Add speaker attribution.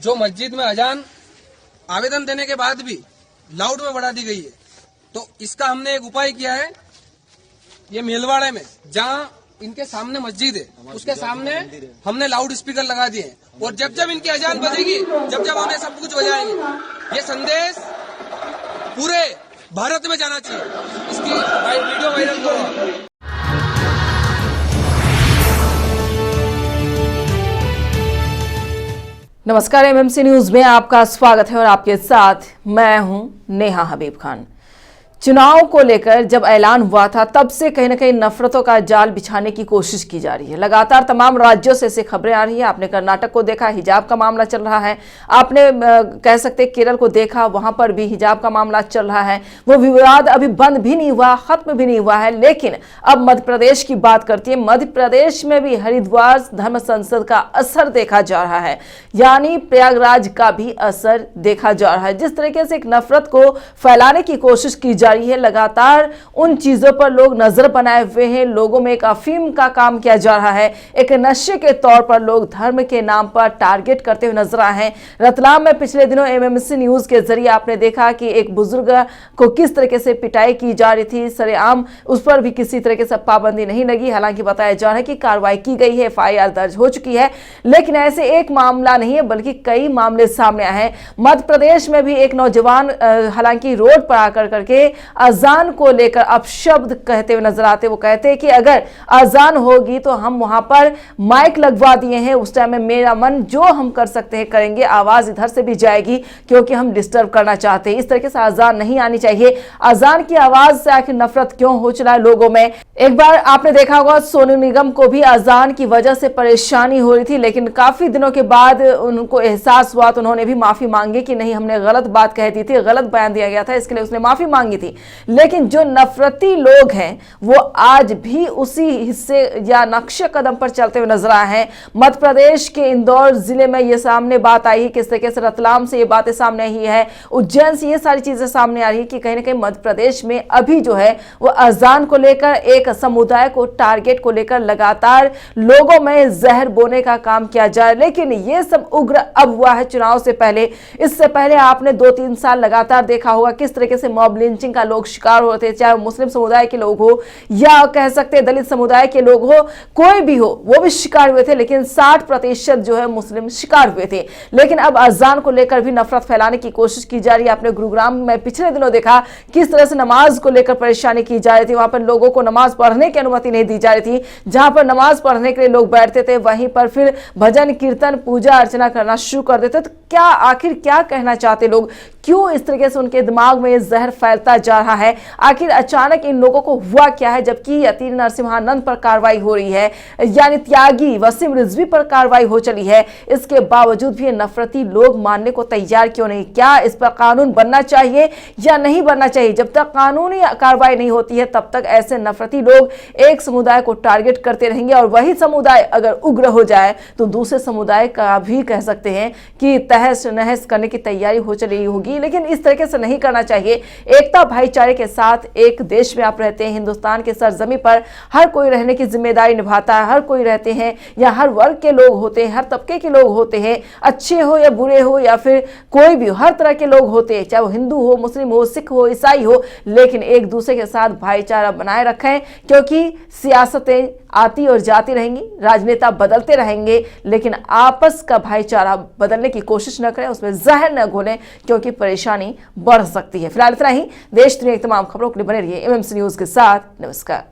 Speaker 1: जो मस्जिद में अजान आवेदन देने के बाद भी लाउड में बढ़ा दी गई है, तो इसका हमने एक उपाय किया है। ये मेलवाड़े में जहाँ इनके सामने मस्जिद है, उसके सामने हमने लाउड स्पीकर लगा दिए हैं, और जब जब इनकी अजान बजेगी, जब जब उन्हें सब कुछ बजाएंगे, ये संदेश पूरे भारत में जाना चाहिए। इसकी वीडियो वायरल करो।
Speaker 2: नमस्कार, एमएमसी न्यूज में आपका स्वागत है और आपके साथ मैं हूं नेहा हबीब खान। चुनाव को लेकर जब ऐलान हुआ था तब से कहीं ना कहीं नफरतों का जाल बिछाने की कोशिश की जा रही है। लगातार तमाम राज्यों से ऐसी खबरें आ रही है। आपने कर्नाटक को देखा, हिजाब का मामला चल रहा है। आपने कह सकते केरल को देखा, वहां पर भी हिजाब का मामला चल रहा है। वो विवाद अभी बंद भी नहीं हुआ, खत्म भी नहीं हुआ है। लेकिन अब मध्य प्रदेश की बात करती है। मध्य प्रदेश में भी हरिद्वार धर्म संसद का असर देखा जा रहा है, यानी प्रयागराज का भी असर देखा जा रहा है। जिस तरीके से एक नफरत को फैलाने की कोशिश की जा रही है, लगातार उन चीजों पर लोग नजर बनाए हुए हैं। लोगों में एक अफीम का काम किया जा रहा है, एक नशे के तौर पर लोग धर्म के नाम पर टारगेट करते हुए नजर आए हैं। रतलाम में पिछले दिनों एमएमसी न्यूज के जरिए आपने देखा कि एक बुजुर्ग को किस तरीके से पिटाई की जा रही थी, सरेआम उस पर भी किसी तरीके से पाबंदी नहीं लगी। हालांकि बताया जा रहा है कि कार्रवाई की गई है, एफआईआर दर्ज हो चुकी है। लेकिन ऐसे एक मामला नहीं है बल्कि कई मामले सामने आए हैं। मध्य प्रदेश में भी एक नौजवान हालांकि रोड पर आकर करके अजान को लेकर अपशब्द कहते हुए नजर आते। वो कहते हैं कि अगर अजान होगी तो हम वहां पर माइक लगवा दिए हैं, उस टाइम में मेरा मन जो हम कर सकते हैं करेंगे, आवाज इधर से भी जाएगी क्योंकि हम डिस्टर्ब करना चाहते हैं। इस तरीके से अजान नहीं आनी चाहिए। अजान की आवाज से आखिर नफरत क्यों हो चला है लोगों में। एक बार आपने देखा होगा सोनू निगम को भी अजान की वजह से परेशानी हो रही थी, लेकिन काफी दिनों के बाद उनको एहसास हुआ तो उन्होंने भी माफी मांगी कि नहीं, हमने गलत बात कह दी थी, गलत बयान दिया गया था, इसके लिए उसने माफी मांगी थी। लेकिन जो नफरती लोग हैं वो आज भी उसी हिस्से या नक्शे कदम पर चलते हुए नजर आए हैं। मध्य प्रदेश के इंदौर जिले में ये सामने बात आई है, किस तरीके से रतलाम से ये बातें सामने आई है, उज्जैन से ये सारी चीजें सामने आ रही है कि कहीं ना कहीं मध्य प्रदेश में अभी जो है वो अजान को लेकर, एक समुदाय को टारगेट को लेकर लगातार लोगों में जहर बोने का काम किया जाए। लेकिन ये सब उग्र अब हुआ है चुनाव से पहले। इससे पहले आपने 2-3 साल लगातार देखा होगा किस तरीके से मॉब लिंचिंग का लोग शिकार होते हैं, चाहे मुस्लिम समुदाय के लोग हो या कह सकते हैं दलित समुदाय के लोग हो, कोई भी हो, वो भी शिकार हुए थे। लेकिन 60% जो है मुस्लिम शिकार हुए थे। लेकिन अब अजान को लेकर भी नफरत फैलाने की कोशिश की जा रही है। आपने गुरुग्राम में पिछले दिनों देखा किस तरह से नमाज को लेकर परेशानी की जा रही थी। वहां पर लोगों को नमाज पढ़ने की अनुमति नहीं दी जा रही थी। जहां पर नमाज पढ़ने के लिए लोग बैठते थे, वहीं पर फिर भजन कीर्तन पूजा अर्चना करना शुरू कर देते। तो क्या आखिर क्या कहना चाहते लोग, क्यों इस तरीके से उनके दिमाग में जहर फैलता जा रहा है? आखिर अचानक इन लोगों को हुआ क्या है? जबकि यति नरसिम्हानंद पर कार्रवाई हो रही है, यानी त्यागी वसीम रिजवी पर कार्रवाई हो चली है, इसके बावजूद भी ये नफरती लोग मानने को तैयार क्यों नहीं? क्या इस पर कानून बनना चाहिए या नहीं बनना चाहिए? जब तक कानूनी कार्रवाई नहीं होती है तब तक ऐसे नफरती लोग एक समुदाय को टारगेट करते रहेंगे, और वही समुदाय अगर उग्र हो जाए तो दूसरे समुदाय का भी कह सकते हैं कि तहस नहस करने की तैयारी हो चली होगी। लेकिन इस तरीके से नहीं करना चाहिए। एकता भाईचारे के साथ एक देश में आप रहते हैं, हिंदुस्तान के सरजमी पर हर कोई रहने की जिम्मेदारी निभाता है। हर कोई रहते हैं या हर वर्ग के लोग होते हैं, हर तबके के लोग होते हैं, अच्छे हो या बुरे हो या फिर कोई भी, हर तरह के लोग होते हैं, चाहे वो हिंदू हो, मुस्लिम हो, सिख हो, ईसाई हो। लेकिन एक दूसरे के साथ भाईचारा बनाए रखें, क्योंकि सियासतें आती और जाती रहेंगी, राजनेता बदलते रहेंगे, लेकिन आपस का भाईचारा बदलने की कोशिश न करें, उसमें जहर न घोलें, क्योंकि परेशानी बढ़ सकती है। फिलहाल इतना ही। देश दुनिया की तमाम खबरों के लिए बने रहिए एमएमसी न्यूज के साथ। नमस्कार।